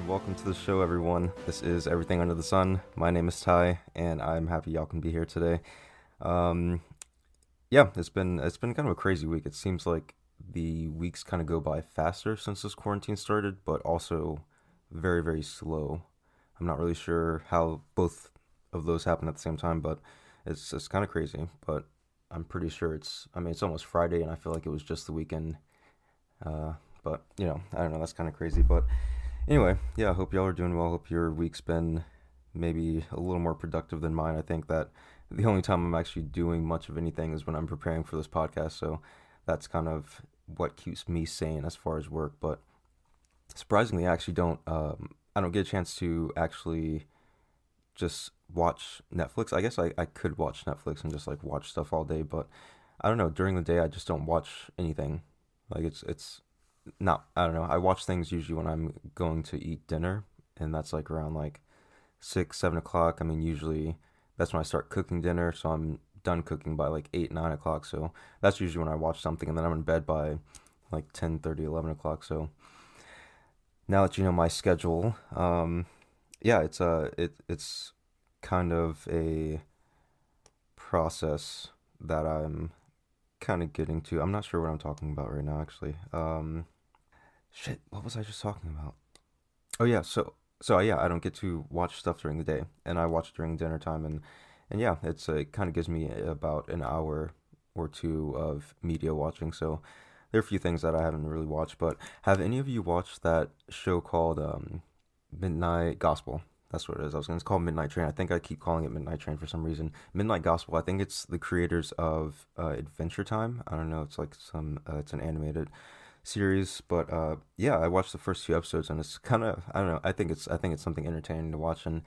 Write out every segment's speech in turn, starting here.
welcome to the show, everyone. This is Everything Under the Sun. My name is Ty, and I'm happy y'all can be here today. Um, yeah, it's been kind of a crazy week. It seems like the weeks kind of go by faster since this quarantine started, but also very, very slow. I'm not really sure how both of those happen at the same time, but it's kind of crazy. But I'm pretty sure it's almost Friday, and I feel like it was just the weekend. Uh, but I don't know. That's kind of crazy, but. Anyway, yeah, I hope y'all are doing well. Hope your week's been maybe a little more productive than mine. I think that the only time I'm actually doing much of anything is when I'm preparing for this podcast. So that's kind of what keeps me sane as far as work. But surprisingly, I don't get a chance to actually just watch Netflix. I guess I could watch Netflix and just like watch stuff all day, but I don't know. During the day, I just don't watch anything. Like it's not, I don't know. I watch things usually when I'm going to eat dinner, and that's like around like 6, 7 o'clock. I mean, usually that's when I start cooking dinner, so I'm done cooking by like 8, 9 o'clock. So that's usually when I watch something, and then I'm in bed by like 10:30, 11 o'clock. So now that you know my schedule, yeah, it's kind of a process that I'm kind of getting to. I'm not sure what I'm talking about right now, actually. Shit, what was I just talking about? Oh yeah, so yeah, I don't get to watch stuff during the day, and I watch during dinner time, and yeah, it kind of gives me about an hour or two of media watching. So there are a few things that I haven't really watched, but have any of you watched that show called Midnight Gospel? That's what it is. It's called Midnight Train. I think I keep calling it Midnight Train for some reason. Midnight Gospel. I think it's the creators of Adventure Time. I don't know. It's like it's an animated series, but yeah, I watched the first few episodes, and it's kind of, I don't know. I think it's something entertaining to watch, and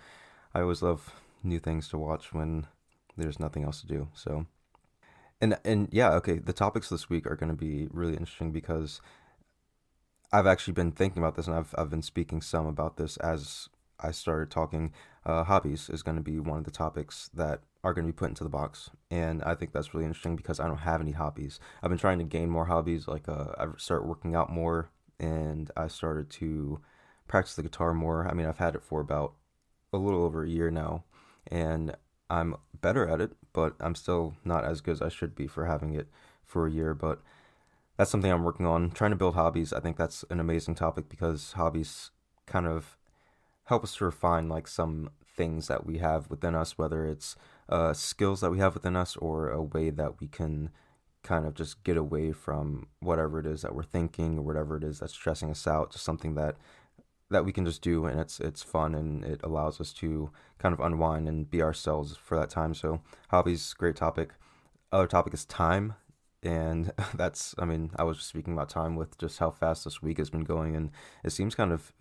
I always love new things to watch when there's nothing else to do. So and yeah, okay. The topics this week are going to be really interesting because I've actually been thinking about this, and I've been speaking some about this as I started talking. Hobbies is going to be one of the topics that are going to be put into the box, and I think that's really interesting because I don't have any hobbies. I've been trying to gain more hobbies, like I started working out more, and I started to practice the guitar more. I mean, I've had it for about a little over a year now, and I'm better at it, but I'm still not as good as I should be for having it for a year. But that's something I'm working on. Trying to build hobbies. I think that's an amazing topic because hobbies kind of help us to refine like some things that we have within us, whether it's skills that we have within us or a way that we can kind of just get away from whatever it is that we're thinking or whatever it is that's stressing us out to something that we can just do, and it's fun, and it allows us to kind of unwind and be ourselves for that time. So hobbies, great topic. Other topic is time. And that's, I mean, I was just speaking about time with just how fast this week has been going, and it seems kind of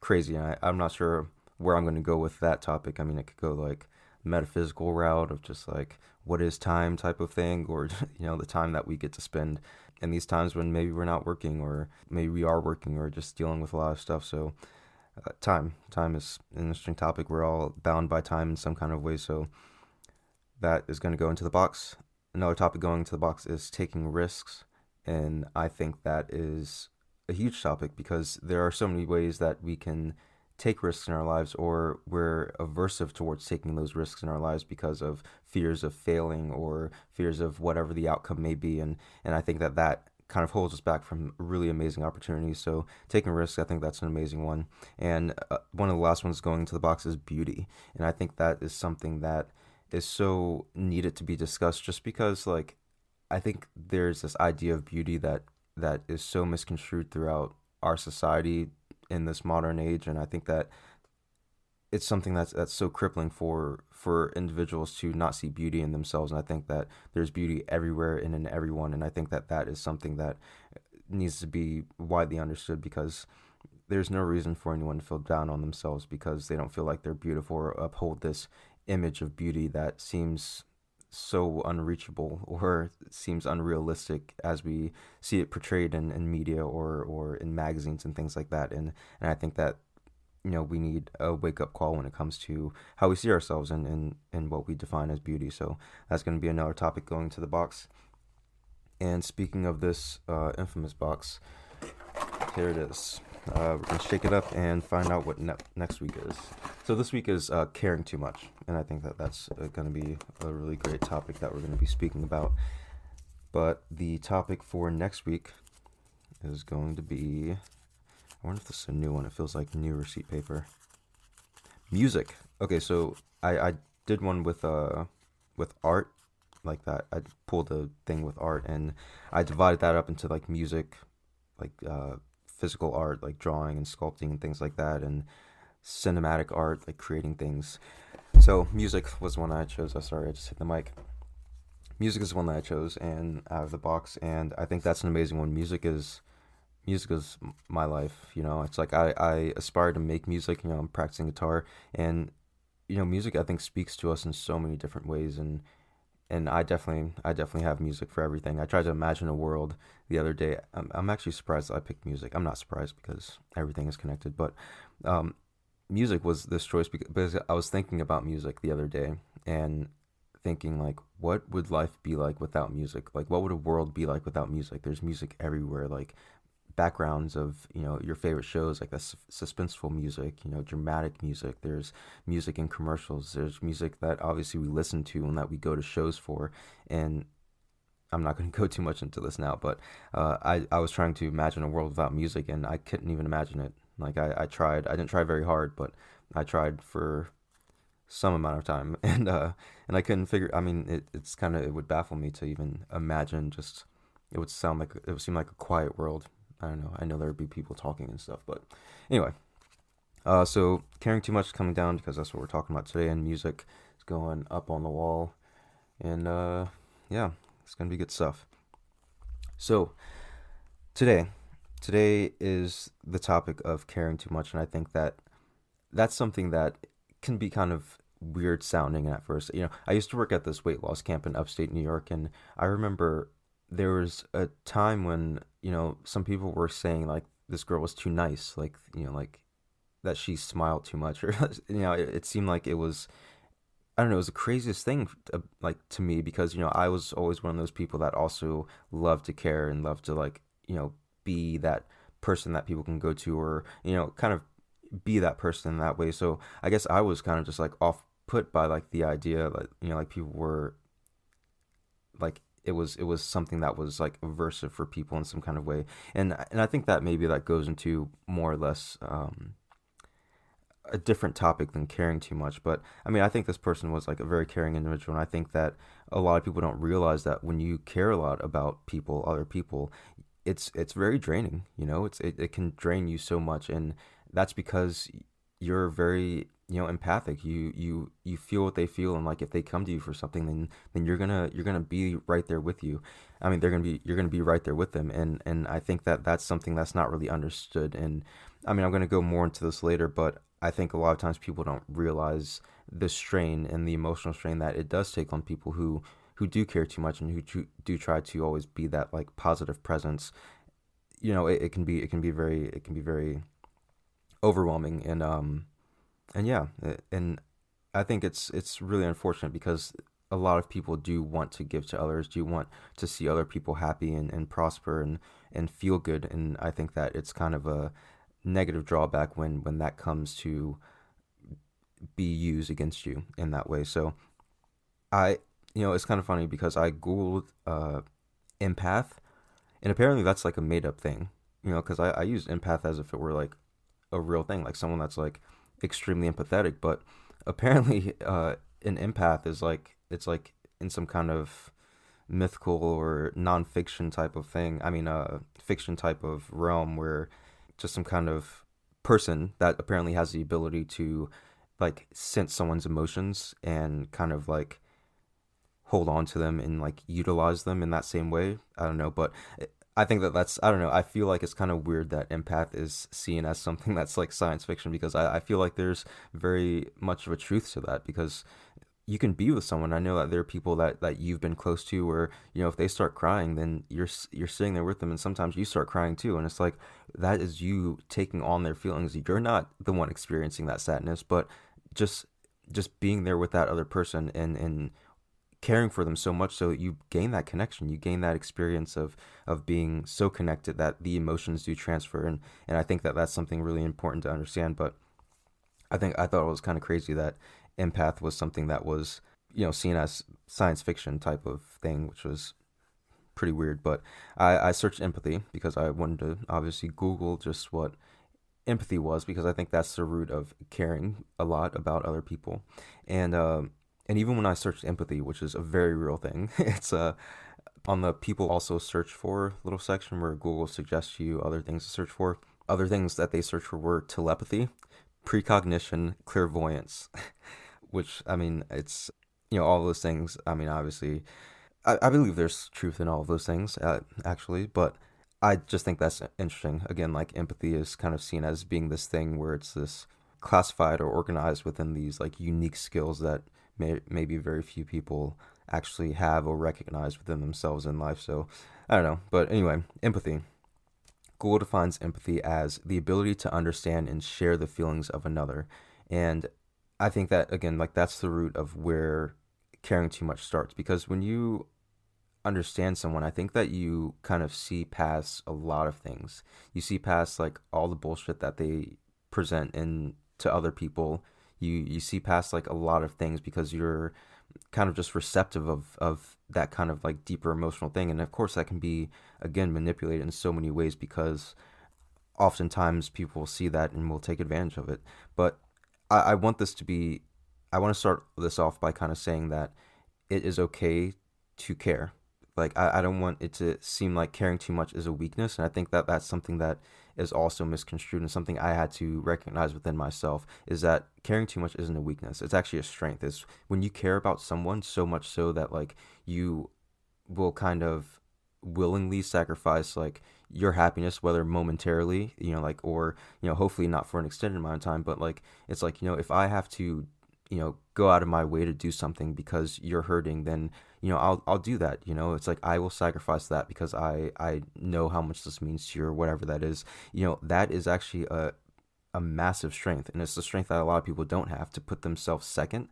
crazy. And I'm not sure where I'm going to go with that topic. I mean, it could go like metaphysical route of just like what is time type of thing, or the time that we get to spend in these times when maybe we're not working, or maybe we are working, or just dealing with a lot of stuff. So time is an interesting topic. We're all bound by time in some kind of way. So that is going to go into the box. Another topic going into the box is taking risks, and I think that is a huge topic because there are so many ways that we can take risks in our lives, or we're aversive towards taking those risks in our lives because of fears of failing or fears of whatever the outcome may be, and I think that kind of holds us back from really amazing opportunities. So taking risks, I think that's an amazing one. And one of the last ones going into the box is beauty, and I think that is something that is so needed to be discussed just because like I think there's this idea of beauty that is so misconstrued throughout our society in this modern age, and I think that it's something that's so crippling for individuals to not see beauty in themselves. And I think that there's beauty everywhere and in everyone, and I think that is something that needs to be widely understood because there's no reason for anyone to feel down on themselves because they don't feel like they're beautiful or uphold this image of beauty that seems so unreachable or seems unrealistic as we see it portrayed in media or in magazines and things like that. And I think that we need a wake up call when it comes to how we see ourselves and what we define as beauty. So that's going to be another topic going to the box. And speaking of this infamous box, here it is. We're gonna shake it up and find out what next week is. So this week is caring too much, and I think that that's gonna be a really great topic that we're gonna be speaking about. But the topic for next week is going to be. I wonder if this is a new one. It feels like new receipt paper. Music. Okay, so I did one with art like that. I pulled a thing with art and I divided that up into like music, like physical art, like drawing and sculpting and things like that, and cinematic art, like creating things. So music was one I chose. Oh, sorry, I just hit the mic. Music is one that I chose and out of the box, and I think that's an amazing one. Music is my life. It's like I aspire to make music. I'm practicing guitar, and music I think speaks to us in so many different ways, and I definitely have music for everything. I tried to imagine a world the other day. I'm actually surprised that I picked music. I'm not surprised because everything is connected, but um, music was this choice because I was thinking about music the other day and thinking like, what would life be like without music? Like, what would a world be like without music? There's music everywhere, like backgrounds of your favorite shows, like the suspenseful music, dramatic music. There's music in commercials. There's music that obviously we listen to and that we go to shows for. And I'm not going to go too much into this now, but I was trying to imagine a world without music, and I couldn't even imagine it. Like I tried. I didn't try very hard, but I tried for some amount of time, and I couldn't figure. I mean, it's kind of, it would baffle me to even imagine. Just it would seem like a quiet world. I don't know. I know there would be people talking and stuff, but anyway. So caring too much is coming down because that's what we're talking about today, and music is going up on the wall, and yeah, it's gonna be good stuff. So today, today is the topic of caring too much, and I think that that's something that can be kind of weird sounding at first. I used to work at this weight loss camp in upstate New York, and I remember there was a time when, some people were saying like this girl was too nice, like that she smiled too much, or it seemed like it was, I don't know, it was the craziest thing like to me because, I was always one of those people that also loved to care and loved to like, be that person that people can go to, or, kind of be that person in that way. So I guess I was kind of just like off put by like the idea like, like people were like, it was something that was like aversive for people in some kind of way. And I think that maybe that goes into more or less a different topic than caring too much. But I mean, I think this person was like a very caring individual, and I think that a lot of people don't realize that when you care a lot about people, other people, it's very draining. It can drain you so much, and that's because you're very empathic. You feel what they feel, and like if they come to you for something, then you're gonna be right there with you. I mean, you're gonna be right there with them, and I think that that's something that's not really understood. And I mean, I'm gonna go more into this later, but I think a lot of times people don't realize the strain and the emotional strain that it does take on people who do care too much and do try to always be that like positive presence. It can be very overwhelming, and yeah, and I think it's really unfortunate because a lot of people do want to give to others, do want to see other people happy and prosper and feel good, and I think that it's kind of a negative drawback when that comes to be used against you in that way. So I, it's kind of funny because I googled empath, and apparently that's like a made up thing. Because I use empath as if it were like a real thing, like someone that's like extremely empathetic. But apparently, an empath is like, it's like in some kind of mythical or nonfiction type of thing. I mean, fiction type of realm where just some kind of person that apparently has the ability to like sense someone's emotions and kind of like hold on to them and like utilize them in that same way. I don't know, but I think that that's, I don't know. I feel like it's kind of weird that empath is seen as something that's like science fiction because I feel like there's very much of a truth to that because you can be with someone. I know that there are people that you've been close to where, if they start crying, then you're sitting there with them and sometimes you start crying too. And it's like, that is you taking on their feelings. You're not the one experiencing that sadness, but just, just being there with that other person and caring for them so much so you gain that connection, you gain that experience of being so connected that the emotions do transfer. And I think that that's something really important to understand. But I thought it was kind of crazy that empath was something that was, seen as science fiction type of thing, which was pretty weird. But I searched empathy because I wanted to obviously Google just what empathy was, because I think that's the root of caring a lot about other people. And even when I searched empathy, which is a very real thing, it's on the people also search for little section where Google suggests you other things to search for. Other things that they search for were telepathy, precognition, clairvoyance, which, I mean, it's, all those things. I mean, obviously, I believe there's truth in all of those things, actually, but I just think that's interesting. Again, like empathy is kind of seen as being this thing where it's this classified or organized within these like unique skills that maybe very few people actually have or recognize within themselves in life. So I don't know. But anyway, empathy. Google defines empathy as the ability to understand and share the feelings of another. And I think that, again, like that's the root of where caring too much starts. Because when you understand someone, I think that you kind of see past a lot of things. You see past like all the bullshit that they present in to other people. You see past like a lot of things because you're kind of just receptive of that kind of like deeper emotional thing. And of course that can be again manipulated in so many ways because oftentimes people will see that and will take advantage of it. But I want this to be, I want to start this off by kind of saying that it is okay to care. Like, I don't want it to seem like caring too much is a weakness. And I think that that's something that is also misconstrued, and something I had to recognize within myself is that caring too much isn't a weakness. It's actually a strength. It's when you care about someone so much so that like you will kind of willingly sacrifice like your happiness, whether momentarily, like, or, hopefully not for an extended amount of time, but like, it's like, if I have to, go out of my way to do something because you're hurting, then, I'll do that. It's like, I will sacrifice that because I know how much this means to you or whatever that is. That is actually a massive strength. And it's the strength that a lot of people don't have, to put themselves second,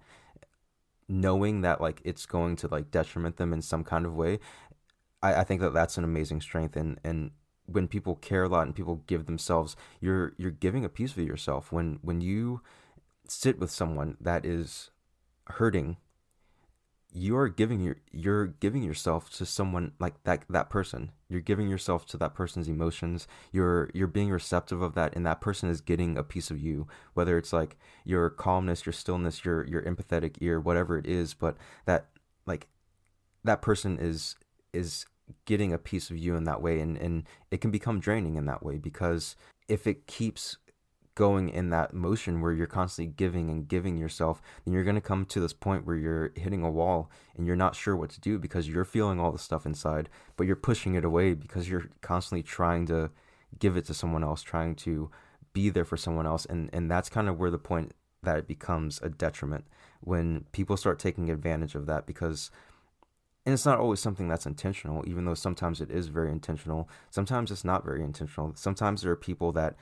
knowing that like it's going to like detriment them in some kind of way. I think that that's an amazing strength. And when people care a lot and people give themselves, you're giving a piece of yourself. When you sit with someone that is hurting, you're giving yourself to someone like that person. You're giving yourself to that person's emotions. You're being receptive of that, and that person is getting a piece of you, whether it's like your calmness, your stillness, your empathetic ear, whatever it is. But that, like, that person is getting a piece of you in that way, and it can become draining in that way, because if it keeps going in that motion where you're constantly giving and giving yourself, then you're going to come to this point where you're hitting a wall and you're not sure what to do, because you're feeling all the stuff inside, but you're pushing it away because you're constantly trying to give it to someone else, trying to be there for someone else. And that's kind of where the point that it becomes a detriment, when people start taking advantage of that. Because, and it's not always something that's intentional, even though sometimes it is very intentional. Sometimes it's not very intentional. Sometimes there are people that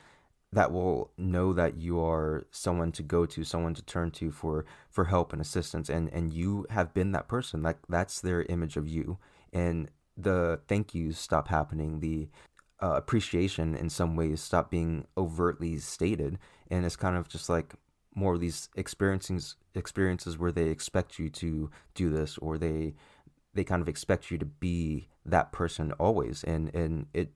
will know that you are someone to go to, someone to turn to for help and assistance, and you have been that person. Like, that's their image of you, and the thank yous stop happening. The appreciation in some ways stop being overtly stated, and it's kind of just like more of these experiences where they expect you to do this, or they kind of expect you to be that person always, and it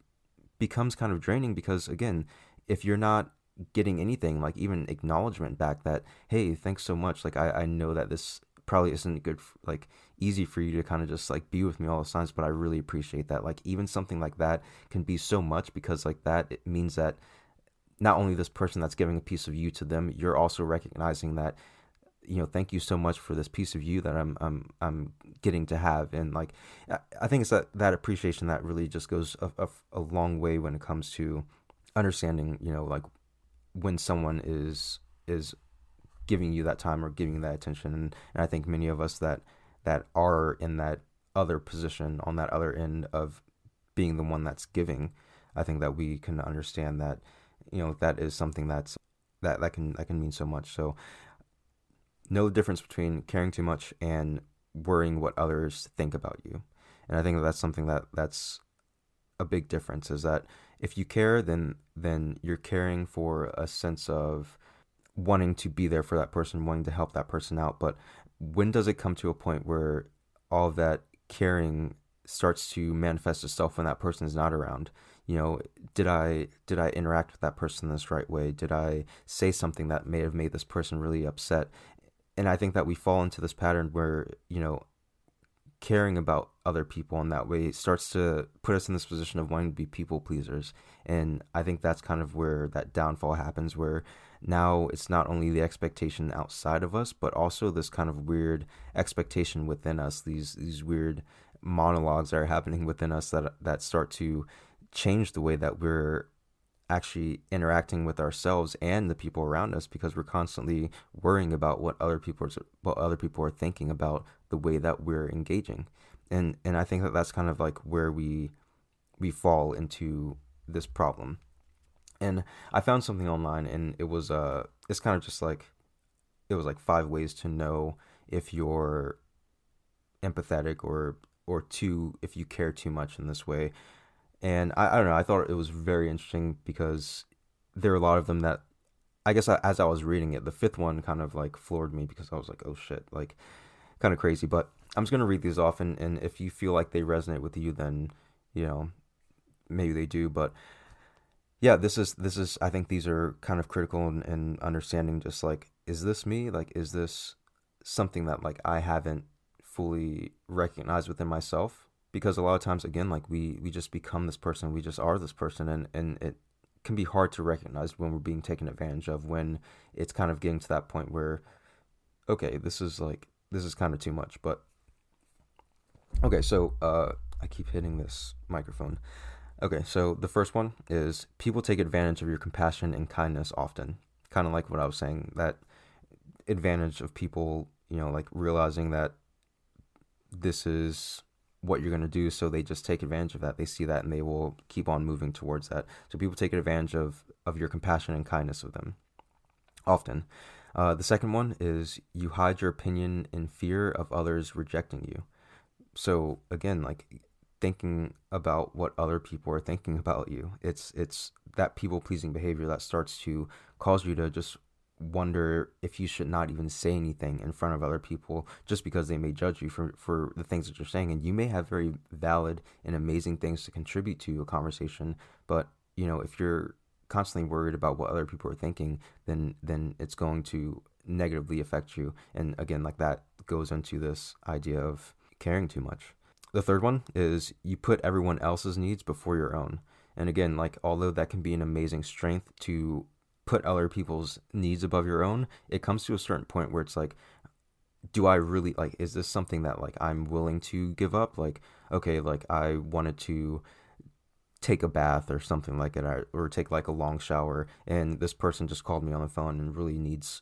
becomes kind of draining, because again, if you're not getting anything, like even acknowledgement back that, hey, thanks so much, like I know that this probably isn't good, like easy for you to kind of just like be with me all the times, but I really appreciate that. Like, even something like that can be so much, because like that, it means that not only this person that's giving a piece of you to them, you're also recognizing that, thank you so much for this piece of you that I'm getting to have. And like, I think it's that appreciation that really just goes a long way when it comes to understanding, like when someone is giving you that time or giving you that attention. And I think many of us that are in that other position, on that other end of being the one that's giving, I think that we can understand that, that is something that can mean so much. So know the difference between caring too much and worrying what others think about you. And I think that that's something that's a big difference, is that if you care, then you're caring for a sense of wanting to be there for that person, wanting to help that person out. But when does it come to a point where all of that caring starts to manifest itself when that person is not around? You know, did I interact with that person this right way? Did I say something that may have made this person really upset? And I think that we fall into this pattern where, caring about other people in that way starts to put us in this position of wanting to be people pleasers. And I think that's kind of where that downfall happens, where now it's not only the expectation outside of us, but also this kind of weird expectation within us, these weird monologues that are happening within us that start to change the way that we're actually interacting with ourselves and the people around us, because we're constantly worrying about what other people are thinking about the way that we're engaging. And I think that that's kind of like where we fall into this problem. And I found something online, and it's kind of just like, it was like 5 ways to know if you're empathetic, or too, if you care too much in this way. And I don't know, I thought it was very interesting because there are a lot of them that, I guess, as I was reading it, the fifth one kind of like floored me, because I was like, oh shit, like, kind of crazy. But I'm just gonna read these off, and if you feel like they resonate with you, then, you know maybe they do. But yeah, this is I think these are kind of critical in understanding, just like, is this me? Like, is this something that, like, I haven't fully recognized within myself? Because a lot of times, again, like, we just become this person, we just are this person, and it can be hard to recognize when we're being taken advantage of, when it's kind of getting to that point where, okay, this is kind of too much. But okay, so I keep hitting this microphone. Okay, so the first one is, people take advantage of your compassion and kindness often. Kind of like what I was saying, that advantage of people, like, realizing that this is what you're going to do, so they just take advantage of that. They see that, and they will keep on moving towards that. So people take advantage of your compassion and kindness of them often. The second one is, you hide your opinion in fear of others rejecting you. So again, like, thinking about what other people are thinking about you, it's that people pleasing behavior that starts to cause you to just wonder if you should not even say anything in front of other people, just because they may judge you for the things that you're saying. And you may have very valid and amazing things to contribute to a conversation, but if you're constantly worried about what other people are thinking, then it's going to negatively affect you. And again, like, that goes into this idea of caring too much. The third one is, you put everyone else's needs before your own. And again, like, although that can be an amazing strength to put other people's needs above your own, it comes to a certain point where it's like, do I really, like, is this something that, like, I'm willing to give up? Like, okay, like, I wanted to take a bath or something like it, or take, like, a long shower, and this person just called me on the phone and really needs,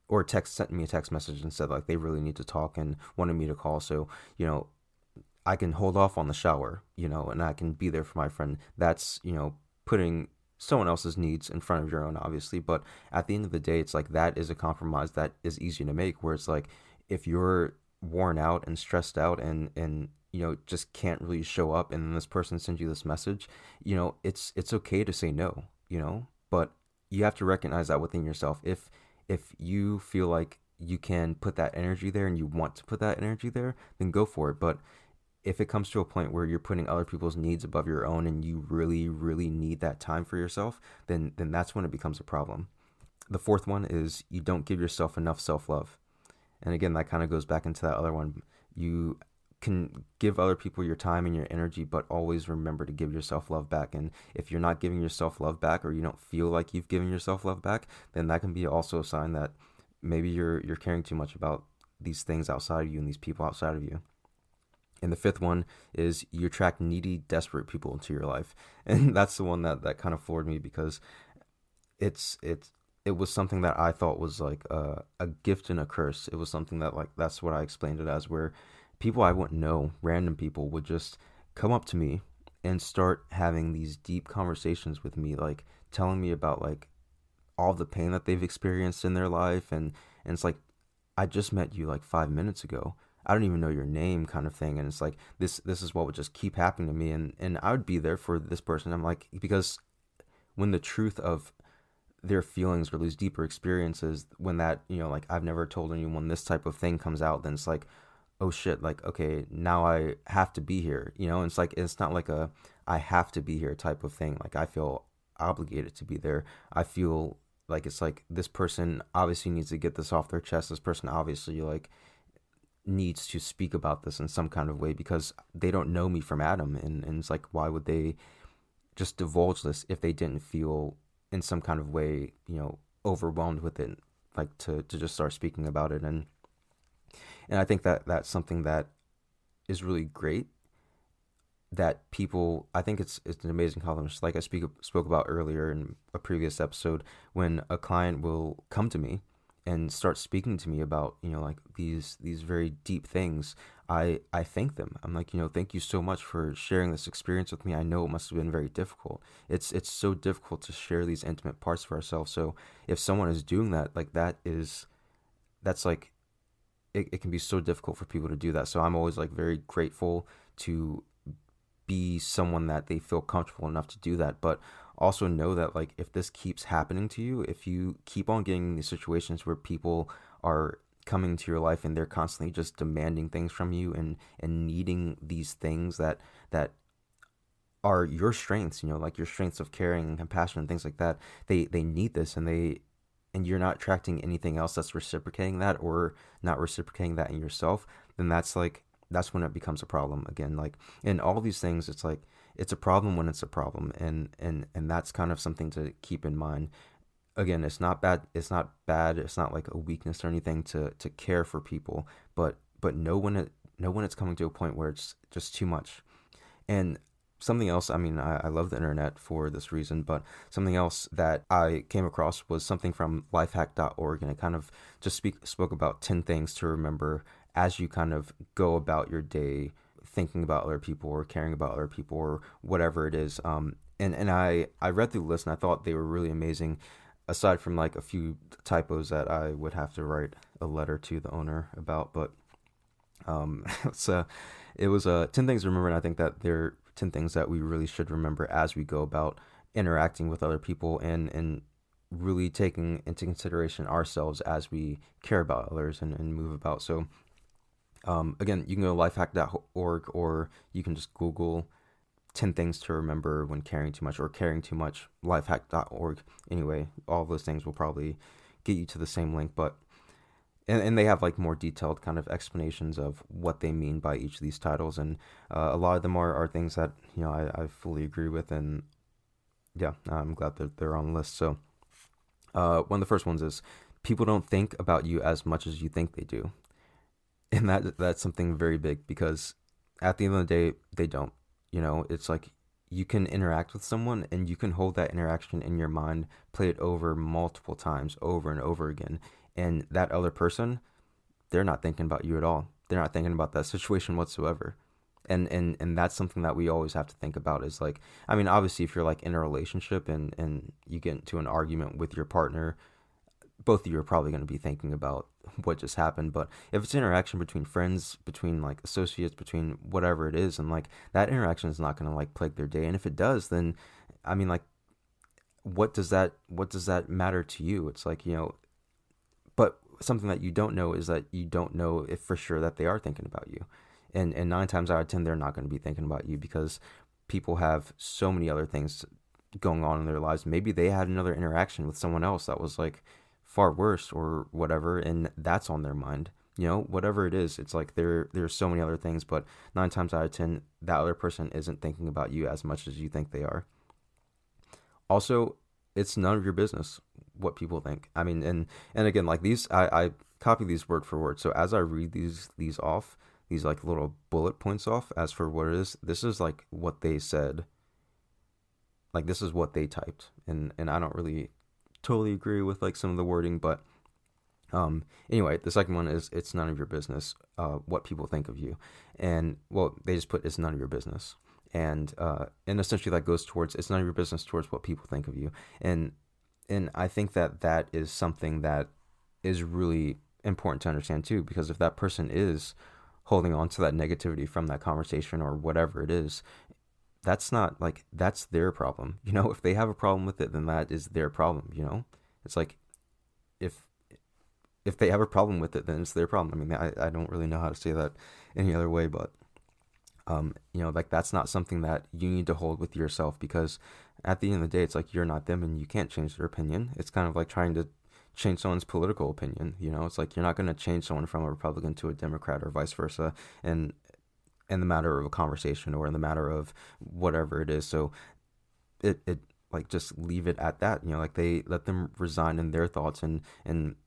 or sent me a text message and said, like, they really need to talk and wanted me to call. So, I can hold off on the shower, and I can be there for my friend. That's, putting someone else's needs in front of your own, obviously. But at the end of the day, it's like, that is a compromise that is easy to make, where it's like, if you're worn out and stressed out, and just can't really show up, and then this person sends you this message, it's okay to say no, but you have to recognize that within yourself. If you feel like you can put that energy there, and you want to put that energy there, then go for it. But if it comes to a point where you're putting other people's needs above your own, and you really, really need that time for yourself, then that's when it becomes a problem. The fourth one is, you don't give yourself enough self-love. And again, that kind of goes back into that other one. You can give other people your time and your energy, but always remember to give yourself love back. And if you're not giving yourself love back, or you don't feel like you've given yourself love back, then that can be also a sign that maybe you're caring too much about these things outside of you and these people outside of you. And the fifth one is, you attract needy, desperate people into your life. And that's the one that kind of floored me, because it was something that I thought was like a gift and a curse. It was something that, like, that's what I explained it as, where people I wouldn't know, random people, would just come up to me and start having these deep conversations with me, like, telling me about, like, all the pain that they've experienced in their life. And it's like, I just met you like 5 minutes ago. I don't even know your name kind of thing. And it's like this is what would just keep happening to me, and I would be there for this person. I'm like, because when the truth of their feelings or these deeper experiences, when that, like, I've never told anyone this type of thing comes out, then it's like, oh shit, like, okay, now I have to be here, and it's like, it's not like a I have to be here type of thing. Like, I feel obligated to be there. I feel like it's like this person obviously needs to get this off their chest. This person obviously, like, needs to speak about this in some kind of way because they don't know me from Adam, and it's like, why would they just divulge this if they didn't feel in some kind of way, overwhelmed with it, like, to just start speaking about it. And I think that that's something that is really great, that people, I think it's an amazing compliment, just like I spoke about earlier in a previous episode, when a client will come to me and start speaking to me about, like, these very deep things. I thank them. I'm like, thank you so much for sharing this experience with me. I know it must have been very difficult. It's so difficult to share these intimate parts of ourselves. So if someone is doing that, like, that's like, it can be so difficult for people to do that. So I'm always, like, very grateful to be someone that they feel comfortable enough to do that. But also know that, like, if this keeps happening to you, if you keep on getting in these situations where people are coming to your life and they're constantly just demanding things from you, and needing these things that are your strengths, like your strengths of caring and compassion and things like that, they need this, and you're not attracting anything else that's reciprocating that, or not reciprocating that in yourself, then that's when it becomes a problem again. Like, in all these things, it's like, it's a problem when it's a problem, and that's kind of something to keep in mind. Again, it's not bad, it's not like a weakness or anything to care for people, but know when it's coming to a point where it's just too much. And something else, I mean, I love the internet for this reason, but something else that I came across was something from lifehack.org, and it kind of just spoke about 10 things to remember as you kind of go about your day, thinking about other people or caring about other people or whatever it is. And I read through the list, and I thought they were really amazing, aside from, like, a few typos that I would have to write a letter to the owner about. But it's it was 10 things to remember, and I think that they're 10 things that we really should remember as we go about interacting with other people, and really taking into consideration ourselves as we care about others, and move about. So again, you can go to lifehack.org, or you can just Google 10 things to remember when caring too much, or caring too much, lifehack.org. Anyway, all of those things will probably get you to the same link, but and they have, like, more detailed kind of explanations of what they mean by each of these titles, and a lot of them are things that, I fully agree with, and yeah, I'm glad that they're on the list. So one of the first ones is, people don't think about you as much as you think they do. And that's something very big, because at the end of the day, they don't. It's like, you can interact with someone, and you can hold that interaction in your mind, play it over multiple times, over and over again, and that other person, they're not thinking about you at all. They're not thinking about that situation whatsoever. And that's something that we always have to think about, is like, I mean, obviously, if you're, like, in a relationship, and you get into an argument with your partner, both of you are probably going to be thinking about what just happened. But if it's interaction between friends, between, like, associates, between whatever it is, and, like, that interaction is not going to, like, plague their day. And if it does, then, I mean, like, what does that matter to you? It's like, but something that you don't know is that you don't know if for sure that they are thinking about you. And 9 times out of 10, they're not going to be thinking about you, because people have so many other things going on in their lives. Maybe they had another interaction with someone else that was, like, far worse or whatever, and that's on their mind. Whatever it is, it's like, there's so many other things, but 9 times out of 10, that other person isn't thinking about you as much as you think they are. Also, it's none of your business what people think. I mean, and again, like, these, I copy these word for word. So as I read these off, these, like, little bullet points off, as for what it is, this is, like, what they said. Like, this is what they typed, and I don't really totally agree with, like, some of the wording, but anyway, the second one is, it's none of your business what people think of you. And, well, they just put, it's none of your business. And essentially that goes towards, it's none of your business towards what people think of you. And I think that that is something that is really important to understand too, because if that person is holding on to that negativity from that conversation or whatever it is, that's not like, that's their problem. If they have a problem with it, then that is their problem. It's like, if if they have a problem with it, then it's their problem. I mean, I don't really know how to say that any other way, but like, that's not something that you need to hold with yourself, because at the end of the day, it's like, you're not them and you can't change their opinion. It's kind of like trying to change someone's political opinion. It's like, you're not going to change someone from a Republican to a Democrat or vice versa, and in the matter of a conversation or in the matter of whatever it is. So it like, just leave it at that. Like, they let them resign in their thoughts, and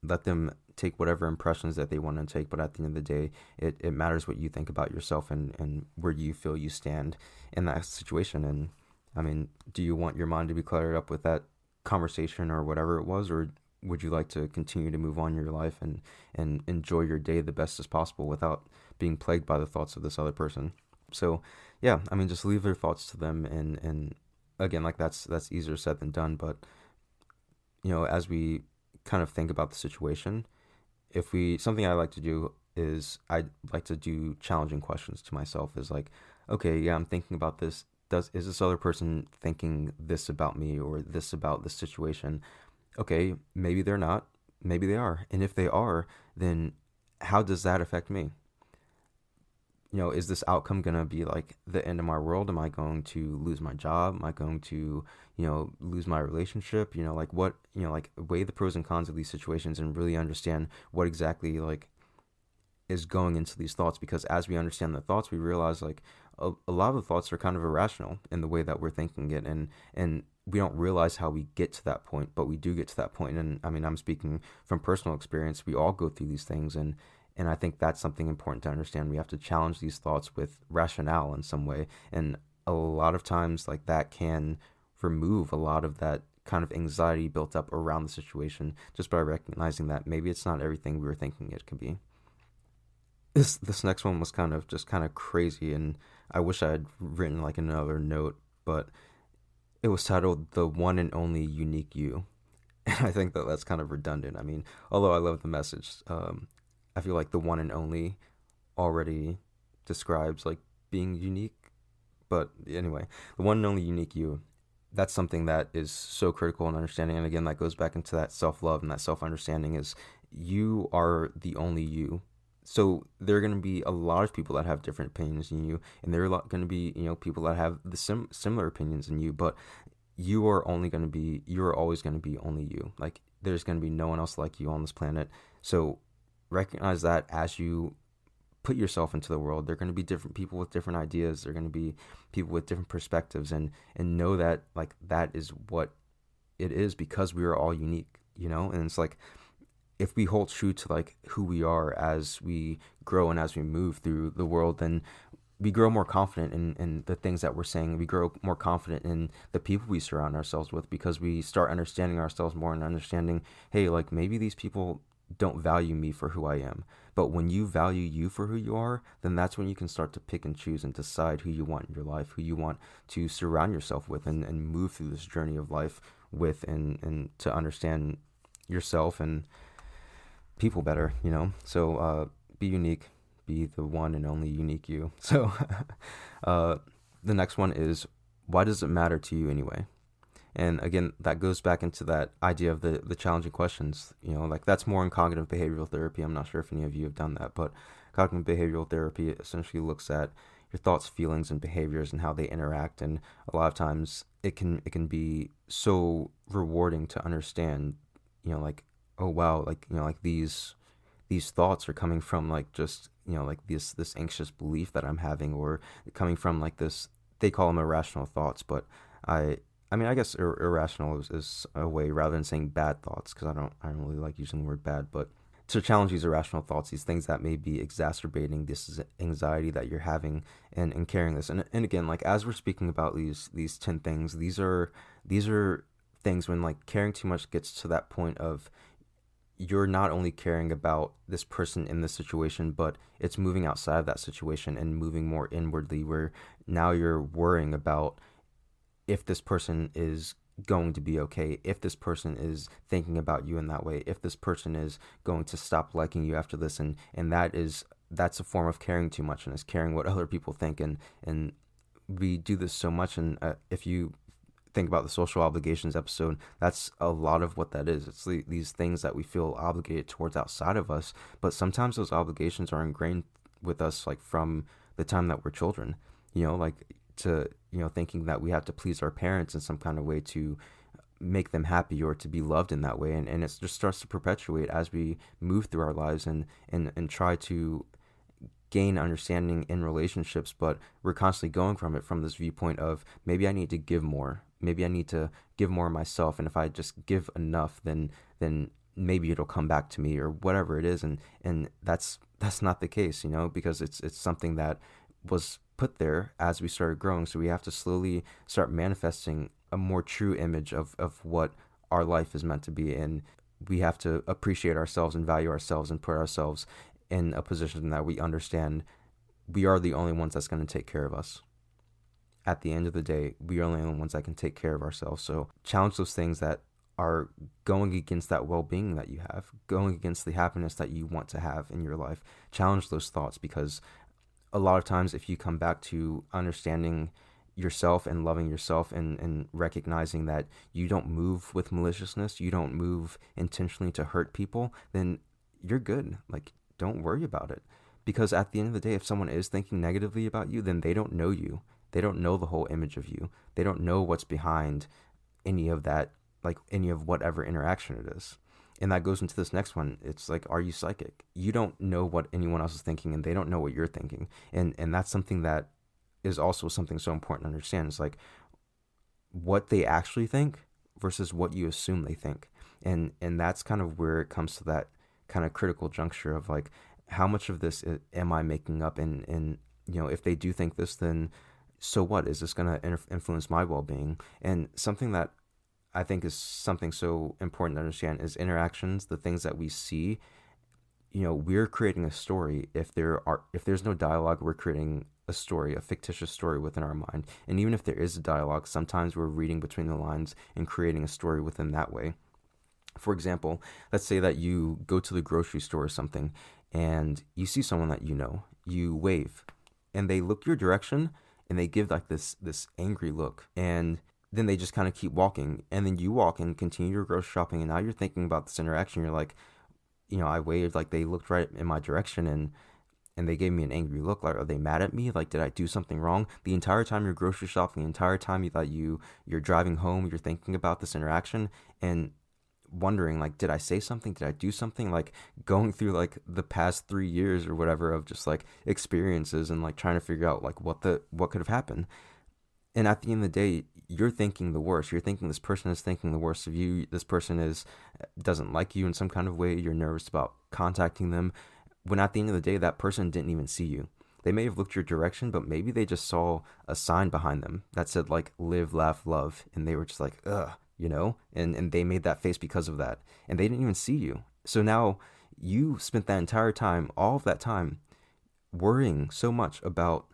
let them take whatever impressions that they want to take. But at the end of the day, it matters what you think about yourself, and where you feel you stand in that situation. And I mean, do you want your mind to be cluttered up with that conversation or whatever it was, or would you like to continue to move on in your life, and enjoy your day the best as possible without being plagued by the thoughts of this other person? So yeah, I mean, just leave their thoughts to them. And again, like, that's easier said than done. But as we kind of think about the situation, if we something I like to do is, I like to do challenging questions to myself. Is like, okay, yeah, I'm thinking about this. Is this other person thinking this about me, or this about this situation? Okay, maybe they're not, maybe they are. And if they are, then how does that affect me? Is this outcome going to be like the end of my world? Am I going to lose my job? Am I going to, lose my relationship? Like, what, like, weigh the pros and cons of these situations and really understand what exactly, like, is going into these thoughts. Because as we understand the thoughts, we realize, like, a lot of the thoughts are kind of irrational in the way that we're thinking it. And we don't realize how we get to that point, but we do get to that point. And I mean, I'm speaking from personal experience. We all go through these things. And I think that's something important to understand. We have to challenge these thoughts with rationale in some way. And a lot of times, like, that can remove a lot of that kind of anxiety built up around the situation, just by recognizing that maybe it's not everything we were thinking it could be. This next one was kind of crazy, and I wish I had written like another note, but it was titled "The One and Only Unique You." And I think that that's kind of redundant. I mean, although I love the message, I feel like the one and only already describes, like, being unique. But anyway, the one and only unique you, that's something that is so critical in understanding. And again, that goes back into that self-love and that self-understanding. Is, you are the only you. So there are going to be a lot of people that have different opinions than you, and there are going to be, people that have the similar opinions than you. But you are always going to be only you. Like, there's going to be no one else like you on this planet. So recognize that as you put yourself into the world. There are going to be different people with different ideas. There are going to be people with different perspectives, and know that, like, that is what it is, because we are all unique. And it's like, if we hold true to, like, who we are as we grow and as we move through the world, then we grow more confident in the things that we're saying. We grow more confident in the people we surround ourselves with, because we start understanding ourselves more, and understanding, hey, like, maybe these people don't value me for who I am. But when you value you for who you are, then that's when you can start to pick and choose and decide who you want in your life, who you want to surround yourself with, and move through this journey of life with, and to understand yourself and people better. So be unique, be the one and only unique you. So the next one is, why does it matter to you anyway? And again, that goes back into that idea of the challenging questions. Like, that's more in cognitive behavioral therapy. I'm not sure if any of you have done that, but cognitive behavioral therapy essentially looks at your thoughts, feelings, and behaviors, and how they interact. And a lot of times it can be so rewarding to understand, like, oh wow, like, like, these thoughts are coming from, like, just, like, this anxious belief that I'm having, or coming from, like, this, they call them irrational thoughts. But I mean, I guess irrational is a way, rather than saying bad thoughts, because I don't really like using the word bad. But to challenge these irrational thoughts, these things that may be exacerbating this anxiety that you're having, and carrying this. And again, like, as we're speaking about these 10 things, these are things when, like, caring too much gets to that point of, you're not only caring about this person in this situation, but it's moving outside of that situation and moving more inwardly, where now you're worrying about if this person is going to be okay, if this person is thinking about you in that way, if this person is going to stop liking you after this. And that is that's a form of caring too much, and is caring what other people think. And we do this so much. And if you think about the social obligations episode, that's a lot of what that is. It's these things that we feel obligated towards outside of us, but sometimes those obligations are ingrained with us, like from the time that we're children. Like to thinking that we have to please our parents in some kind of way to make them happy or to be loved in that way, and it just starts to perpetuate as we move through our lives and try to gain understanding in relationships. But we're constantly going from it from this viewpoint of, maybe I need to give more, maybe I need to give more of myself, and if I just give enough, then maybe it'll come back to me, or whatever it is. And that's not the case, because it's something that was put there as we started growing. So we have to slowly start manifesting a more true image of what our life is meant to be. And we have to appreciate ourselves and value ourselves and put ourselves in a position that we understand we are the only ones that's going to take care of us. At the end of the day, we are the only ones that can take care of ourselves. So challenge those things that are going against that well-being that you have, going against the happiness that you want to have in your life. Challenge those thoughts, because a lot of times, if you come back to understanding yourself and loving yourself, and recognizing that you don't move with maliciousness, you don't move intentionally to hurt people, then you're good. Like, don't worry about it. Because at the end of the day, if someone is thinking negatively about you, then they don't know you. They don't know the whole image of you. They don't know what's behind any of that, like any of whatever interaction it is. And that goes into this next one. It's like, are you psychic? You don't know what anyone else is thinking, and they don't know what you're thinking. And that's something that is also something so important to understand. It's like what they actually think versus what you assume they think. And that's kind of where it comes to that kind of critical juncture of like, how much of this am I making up? And if they do think this, then so what? Is this going to influence my well-being? And something that I think is something so important to understand is interactions, the things that we see. We're creating a story. If there's no dialogue, we're creating a story, a fictitious story within our mind. And even if there is a dialogue, sometimes we're reading between the lines and creating a story within that way. For example, let's say that you go to the grocery store or something, and you see someone that you wave, and they look your direction, and they give like this angry look, and then they just kind of keep walking, and then you walk and continue your grocery shopping, and now you're thinking about this interaction. You're like, I waved, like they looked right in my direction, and they gave me an angry look. Like, are they mad at me? Like, did I do something wrong? The entire time you're grocery shopping, the entire time you're driving home, you're thinking about this interaction and wondering, like, did I say something? Did I do something? Like, going through like the past 3 years or whatever of just like experiences, and like trying to figure out like what could have happened. And at the end of the day, you're thinking the worst. You're thinking this person is thinking the worst of you. This person doesn't like you in some kind of way. You're nervous about contacting them. When at the end of the day, that person didn't even see you. They may have looked your direction, but maybe they just saw a sign behind them that said like live, laugh, love. And they were just like, ugh, and they made that face because of that. And they didn't even see you. So now you spent that entire time, all of that time, worrying so much about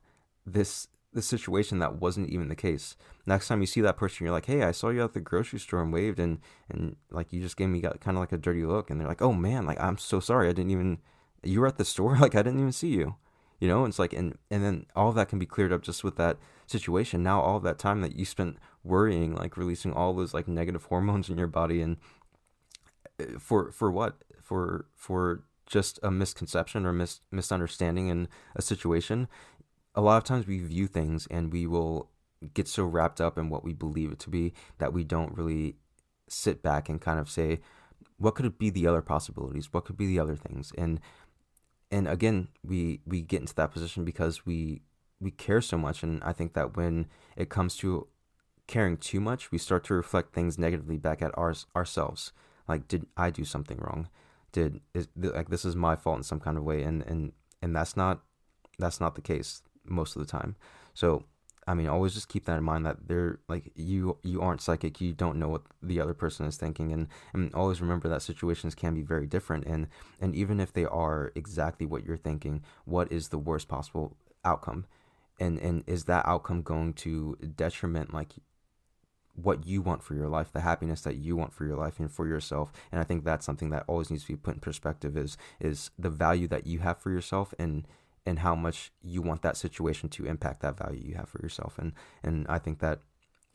this situation that wasn't even the case. Next time you see that person, you're like, hey, I saw you at the grocery store and waved, and like you just gave me kind of like a dirty look. And they're like, oh man, like I'm so sorry, you were at the store, like I didn't even see you. It's like, and then all of that can be cleared up just with that situation. Now all of that time that you spent worrying, like releasing all those like negative hormones in your body, and for what? For just a misconception or misunderstanding in a situation. A lot of times we view things and we will get so wrapped up in what we believe it to be that we don't really sit back and kind of say, what could it be, the other possibilities? What could be the other things? And again, we get into that position because we care so much. And I think that when it comes to caring too much, we start to reflect things negatively back at ourselves. Like, did I do something wrong? This is my fault in some kind of way, and that's not the case most of the time. So I mean, always just keep that in mind, that they're like, you aren't psychic. You don't know what the other person is thinking, and always remember that situations can be very different, and even if they are exactly what you're thinking, what is the worst possible outcome, and is that outcome going to detriment like what you want for your life, the happiness that you want for your life and for yourself. And I think that's something that always needs to be put in perspective, is the value that you have for yourself, and how much you want that situation to impact that value you have for yourself. And I think that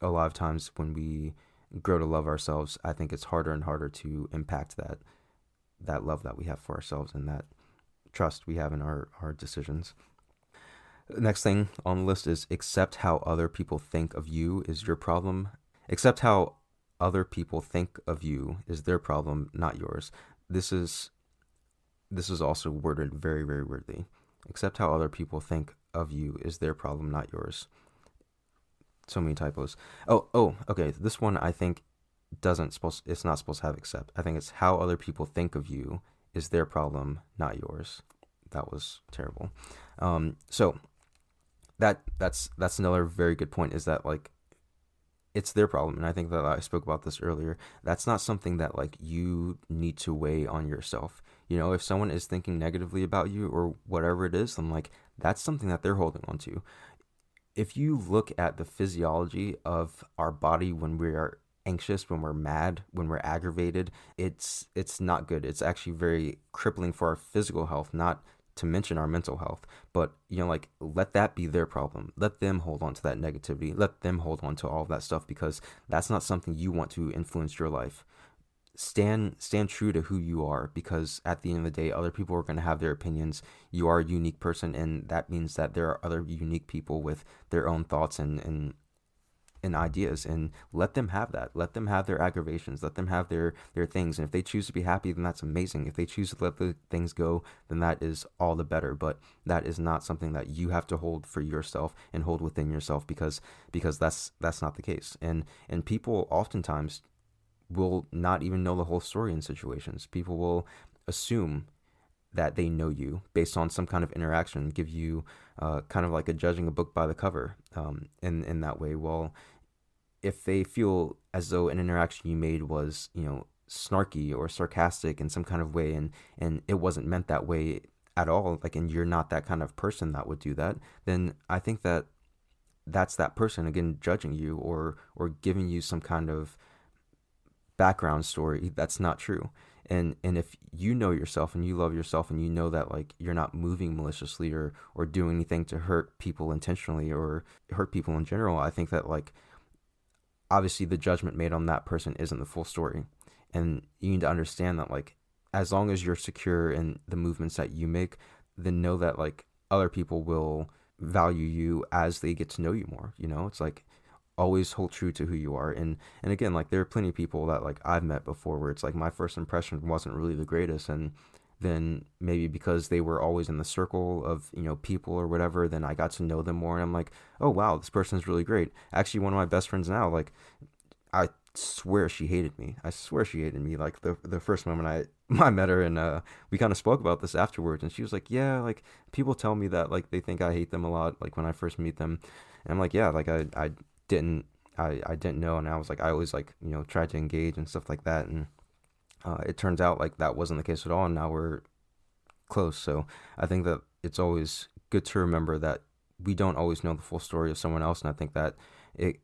a lot of times when we grow to love ourselves, I think it's harder and harder to impact that love that we have for ourselves and that trust we have in our decisions. Next thing on the list is accept how other people think of you is your problem. Accept how other people think of you is their problem, not yours. This is this is also worded very, very weirdly. Accept how other people think of you is their problem, not yours. So many typos. Okay. This one I think doesn't supposed it's not supposed to have accept. I think it's how other people think of you is their problem, not yours. That was terrible. So that's another very good point, is that like it's their problem, and I think that I spoke about this earlier. That's not something that like you need to weigh on yourself. If someone is thinking negatively about you or whatever it is, then like that's something that they're holding on to. If you look at the physiology of our body when we are anxious, when we're mad, when we're aggravated, it's not good. It's actually very crippling for our physical health, not to mention our mental health. But like, let that be their problem. Let them hold on to that negativity. Let them hold on to all of that stuff, because that's not something you want to influence your life. Stand true to who you are, because at the end of the day, other people are going to have their opinions. You are a unique person, and that means that there are other unique people with their own thoughts and ideas, and let them have that. Let them have their aggravations. Let them have their things. And if they choose to be happy, then that's amazing. If they choose to let the things go, then that is all the better. But that is not something that you have to hold for yourself and hold within yourself, because that's not the case. And people oftentimes will not even know the whole story in situations. People will assume that they know you based on some kind of interaction, give you kind of like a judging a book by the cover, in that way. Well, if they feel as though an interaction you made was, snarky or sarcastic in some kind of way, and it wasn't meant that way at all, like, and you're not that kind of person that would do that, then I think that that's that person again judging you, or giving you some kind of background story that's not true. And if you know yourself and you love yourself, and you know that like you're not moving maliciously, or doing anything to hurt people intentionally or hurt people in general, I think that like obviously the judgment made on that person isn't the full story. And you need to understand that like as long as you're secure in the movements that you make, then know that like other people will value you as they get to know you more. It's like always hold true to who you are. And again, like there are plenty of people that like I've met before where it's like my first impression wasn't really the greatest, and then maybe because they were always in the circle of people or whatever, then I got to know them more, and I'm like, oh wow, this person's really great. Actually, one of my best friends now, like I swear she hated me. I swear she hated me. Like the first moment I met her, and we kind of spoke about this afterwards, and she was like, yeah, like people tell me that like they think I hate them a lot, like when I first meet them, and I'm like, yeah, like I didn't I didn't know, and I was like, I always like tried to engage and stuff like that, and it turns out like that wasn't the case at all, and now we're close. So I think that it's always good to remember that we don't always know the full story of someone else, and I think that it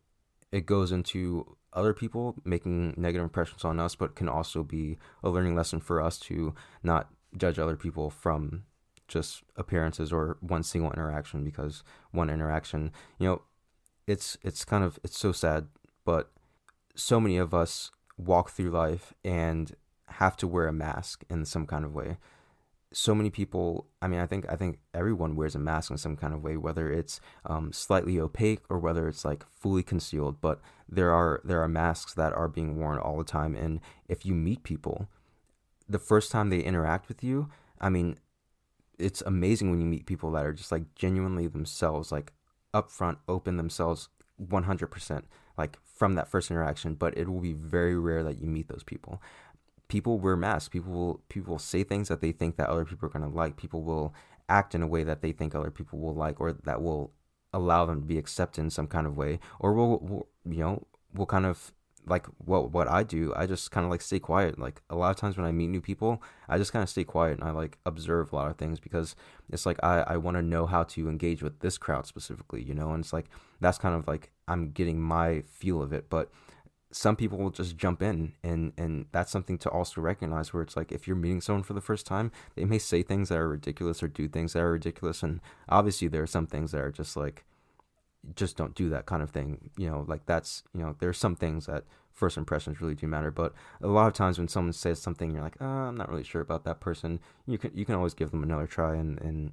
it goes into other people making negative impressions on us, but can also be a learning lesson for us to not judge other people from just appearances or one single interaction, because one interaction, it's so sad, but so many of us walk through life and have to wear a mask in some kind of way. So many people, I think everyone wears a mask in some kind of way, whether it's slightly opaque or whether it's like fully concealed, but there are masks that are being worn all the time. And if you meet people the first time they interact with you, I mean, it's amazing when you meet people that are just like genuinely themselves, like upfront, open themselves 100%, like from that first interaction. But it will be very rare that you meet those people. People wear masks. People will say things that they think that other people are going to like. People will act in a way that they think other people will like, or that will allow them to be accepted in some kind of way, or will kind of like what I do, I just kind of like stay quiet. Like a lot of times when I meet new people, I just kind of stay quiet and I like observe a lot of things because it's like I want to know how to engage with this crowd specifically, and it's like that's kind of like I'm getting my feel of it. But some people will just jump in, and that's something to also recognize, where it's like if you're meeting someone for the first time, they may say things that are ridiculous or do things that are ridiculous, and obviously there are some things that are just like just don't do that kind of thing. Like that's, there's some things that first impressions really do matter. But a lot of times when someone says something, you're like, I'm not really sure about that person. You can always give them another try and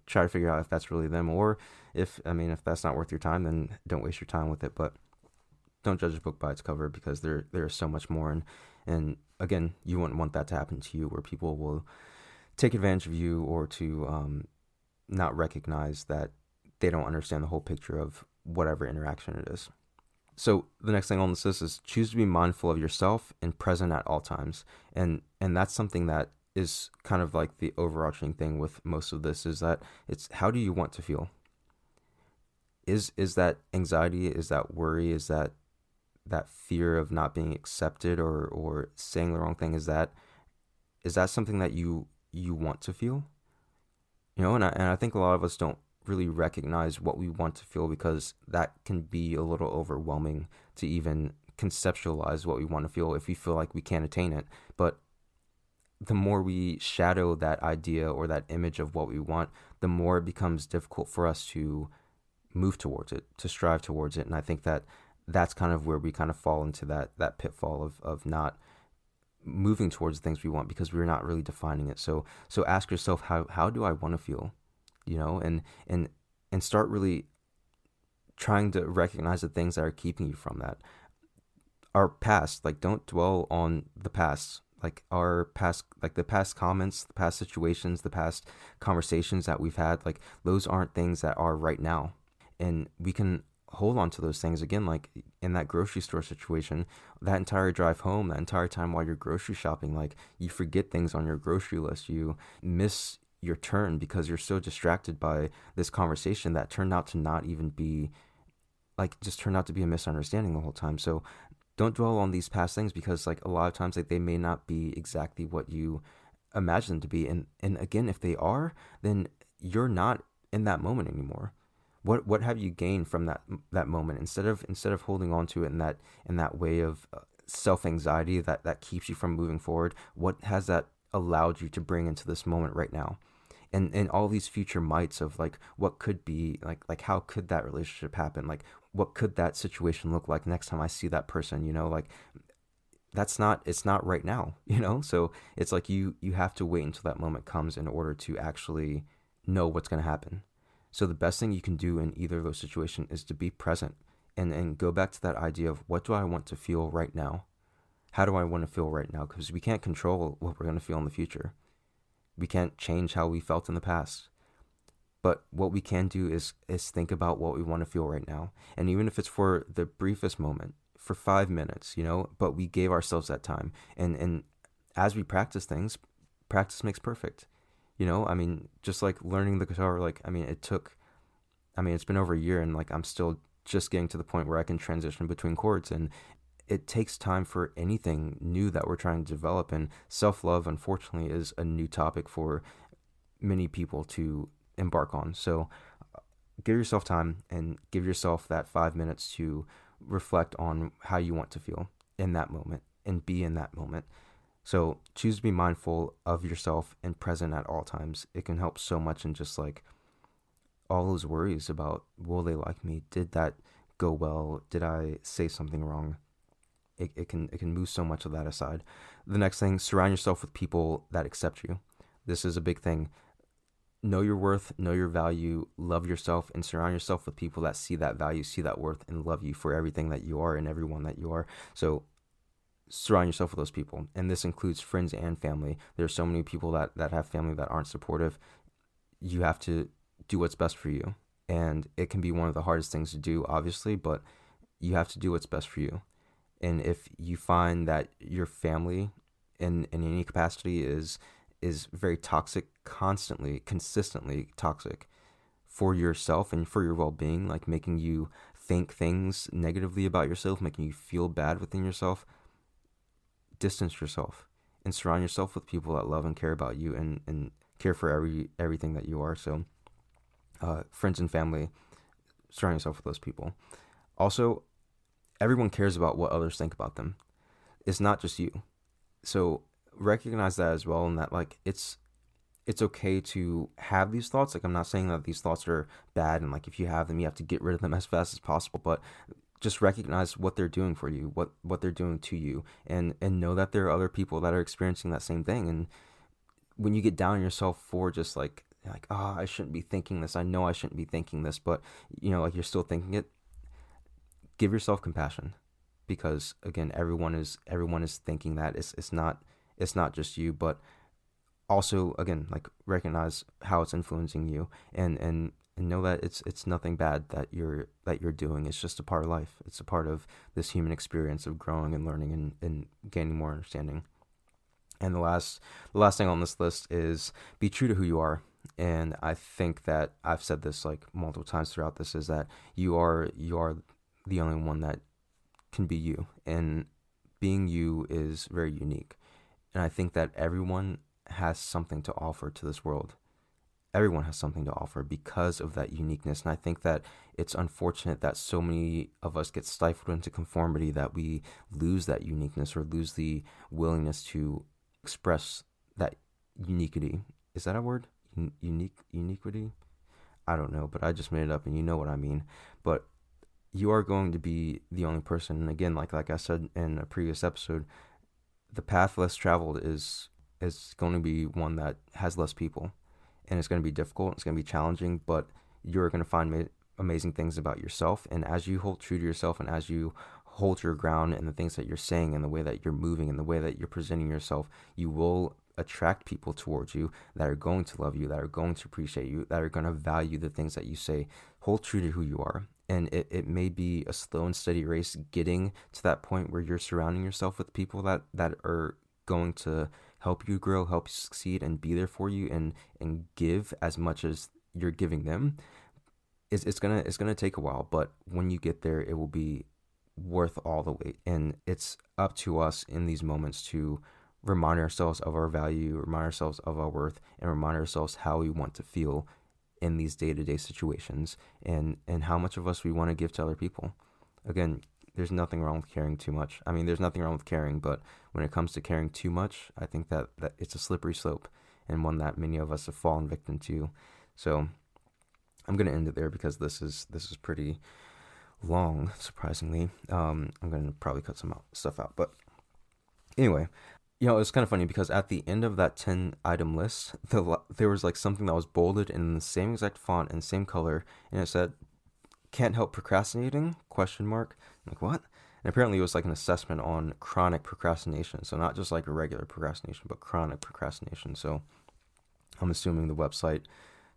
try to figure out if that's really them, or if that's not worth your time, then don't waste your time with it. But don't judge a book by its cover, because there's so much more. And again, you wouldn't want that to happen to you, where people will take advantage of you, or to not recognize that they don't understand the whole picture of whatever interaction it is. So the next thing on this list is choose to be mindful of yourself and present at all times. And that's something that is kind of like the overarching thing with most of this, is that it's how do you want to feel? Is that anxiety? Is that worry? Is that fear of not being accepted, or saying the wrong thing? Is that something that you want to feel? And I think a lot of us don't really recognize what we want to feel, because that can be a little overwhelming to even conceptualize what we want to feel if we feel like we can't attain it. But the more we shadow that idea or that image of what we want, the more it becomes difficult for us to move towards it, to strive towards it. And I think that that's kind of where we kind of fall into that pitfall of not moving towards the things we want, because we're not really defining it. So ask yourself, how do I want to feel? And start really trying to recognize the things that are keeping you from that. Our past, like, don't dwell on the past. Like our past, like the past comments, the past situations, the past conversations that we've had, like those aren't things that are right now. And we can hold on to those things again, like in that grocery store situation, that entire drive home, that entire time while you're grocery shopping, like you forget things on your grocery list, you miss your turn because you're so distracted by this conversation that turned out to not even be, like, just turned out to be a misunderstanding the whole time. So don't dwell on these past things, because like a lot of times, like, they may not be exactly what you imagine them to be. And again, if they are, then you're not in that moment anymore. What have you gained from that moment, instead of holding on to it in that way of self anxiety that keeps you from moving forward? What has that allowed you to bring into this moment right now? And all these future mites of like what could be, like how could that relationship happen, like what could that situation look like next time I see that person, like it's not right now, so it's like you have to wait until that moment comes in order to actually know what's going to happen. So the best thing you can do in either of those situations is to be present, and go back to that idea of, what do I want to feel right now? How do I want to feel right now? Because we can't control what we're going to feel in the future. We can't change how we felt in the past. But what we can do is think about what we want to feel right now. And even if it's for the briefest moment, for 5 minutes, but we gave ourselves that time. And as we practice things, practice makes perfect. Just like learning the guitar, like, it's been over a year, and like I'm still just getting to the point where I can transition between chords, and it takes time for anything new that we're trying to develop. And self-love, unfortunately, is a new topic for many people to embark on. So give yourself time, and give yourself that 5 minutes to reflect on how you want to feel in that moment, and be in that moment. So choose to be mindful of yourself and present at all times. It can help so much in just like all those worries about, will they like me? Did that go well? Did I say something wrong? It can move so much of that aside. The next thing, surround yourself with people that accept you. This is a big thing. Know your worth, know your value, love yourself, and surround yourself with people that see that value, see that worth, and love you for everything that you are and everyone that you are. So surround yourself with those people. And this includes friends and family. There are so many people that have family that aren't supportive. You have to do what's best for you. And it can be one of the hardest things to do, obviously, but you have to do what's best for you. And if you find that your family in any capacity is very toxic, consistently toxic, for yourself and for your well-being, like making you think things negatively about yourself, making you feel bad within yourself, distance yourself and surround yourself with people that love and care about you, and care for everything that you are. So friends and family, surround yourself with those people. Also, everyone cares about what others think about them. It's not just you. So recognize that as well, and that like it's okay to have these thoughts. Like, I'm not saying that these thoughts are bad, and like if you have them, you have to get rid of them as fast as possible. But just recognize what they're doing for you, what they're doing to you, and know that there are other people that are experiencing that same thing. And when you get down on yourself for just like, oh, I shouldn't be thinking this. I know I shouldn't be thinking this, but like you're still thinking it. Give yourself compassion, because again, everyone is thinking that. It's not just you, but also again, like, recognize how it's influencing you, and know that it's nothing bad that you're doing. It's just a part of life. It's a part of this human experience of growing and learning, and gaining more understanding. And the last thing on this list is be true to who you are. And I think that I've said this like multiple times throughout this, is that you are the only one that can be you, and being you is very unique. And I think that everyone has something to offer to this world. Everyone has something to offer because of that uniqueness. And I think that it's unfortunate that so many of us get stifled into conformity, that we lose that uniqueness, or lose the willingness to express that uniquity. Is that a word? Uniquity? I don't know, but I just made it up, and you know what I mean. But you are going to be the only person. And again, like I said in a previous episode, the path less traveled is going to be one that has less people, and it's going to be difficult. It's going to be challenging, but you're going to find amazing things about yourself. And as you hold true to yourself, and as you hold your ground in the things that you're saying, and the way that you're moving, and the way that you're presenting yourself, you will attract people towards you that are going to love you, that are going to appreciate you, that are going to value the things that you say. Hold true to who you are. And it may be a slow and steady race getting to that point where you're surrounding yourself with people that are going to help you grow, help you succeed, and be there for you, and give as much as you're giving them. It's gonna take a while, but when you get there, it will be worth all the wait. And it's up to us in these moments to remind ourselves of our value, remind ourselves of our worth, and remind ourselves how we want to feel in these day-to-day situations, and how much of us we want to give to other people. Again, there's nothing wrong with caring too much. I mean, there's nothing wrong with caring, but when it comes to caring too much, I think that it's a slippery slope, and one that many of us have fallen victim to. So I'm going to end it there, because this is pretty long, surprisingly. I'm going to probably cut some stuff out, but anyway, it's kind of funny, because at the end of that 10-item list, there was like something that was bolded in the same exact font and same color, and it said, "Can't help procrastinating?" Question mark. I'm like, what? And apparently it was like an assessment on chronic procrastination. So not just like a regular procrastination, but chronic procrastination. So I'm assuming the website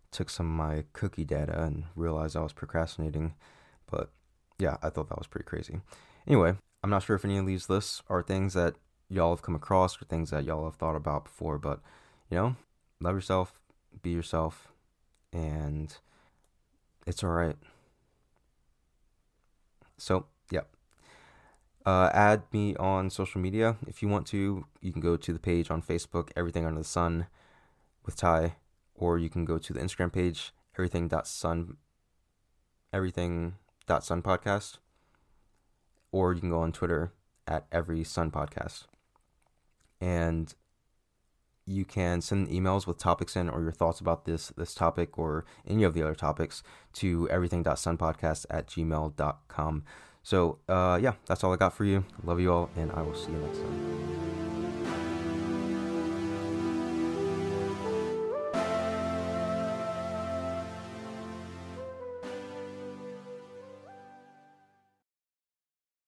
took some of my cookie data and realized I was procrastinating. But yeah, I thought that was pretty crazy. Anyway, I'm not sure if any of these lists are things that y'all have come across, or things that y'all have thought about before, but love yourself, be yourself, and it's all right. So yeah, add me on social media if you want to. You can go to the page on Facebook, Everything Under the Sun with Ty, or you can go to the Instagram page, everything.sun podcast, or you can go on Twitter at Every Sun Podcast. And you can send emails with topics in, or your thoughts about this topic or any of the other topics, to everything.sunpodcast@gmail.com. So yeah, that's all I got for you. Love you all, and I will see you next time.